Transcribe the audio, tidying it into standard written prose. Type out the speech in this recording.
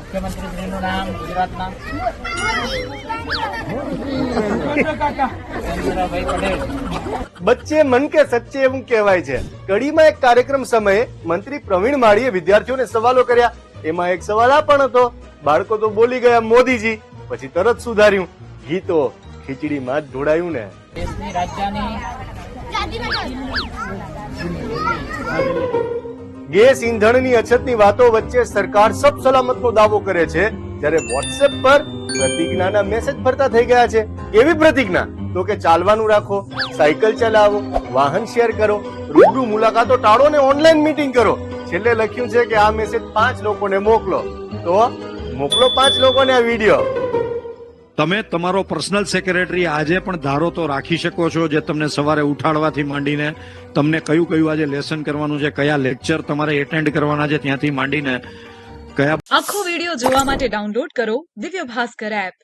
મુખ્યમંત્રીશ્રીનું નામ ગુજરાતના ચંદ્રભાઈ પટેલ. બચ્ચે મન કે સચ્ચે એવું કહેવાય છે. કડીમાં એક કાર્યક્રમ સમયે મંત્રી પ્રવીણ માળીએ વિદ્યાર્થીઓને સવાલો કર્યા. એમાં એક સવાલ આ પણ હતો, બાળકો તો બોલી ગયા મોદીજી, પછી તરત સુધાર્યું, ઘી તો ખીચડીમાં જ ઢોળાયું ને. દેશની રાજધાની ગેસ ઈંધણની અછતની વાતો વચ્ચે સરકાર સબ સલામતનો દાવો કરે છે, જ્યારે વોટ્સએપ પર પ્રતિજ્ઞાના મેસેજ ફરતા થઈ ગયા છે. એવી પ્રતિજ્ઞા તો કે ચાલવાનું રાખો, સાયકલ ચલાવો, વાહન શેર કરો, રૂબરૂ મુલાકાતો ટાળો ને ઓનલાઈન મીટિંગ કરો. છેલ્લે લખ્યું છે કે આ મેસેજ 5 લોકોને મોકલો. તો મોકલો 5 લોકોને આ વિડીયો. તમે તમારો પર્સનલ સેક્રેટરી આજે પણ ધારો તો રાખી શકો છો, જે તમને સવારે ઉઠાડવાથી માંડીને તમને કયું કયું આજે લેસન કરવાનું છે, કયા લેક્ચર તમારે એટેન્ડ કરવાના છે, ત્યાંથી માંડીને કયા. આખો વિડીયો જોવા માટે ડાઉનલોડ કરો દિવ્ય ભાસ્કર એપ.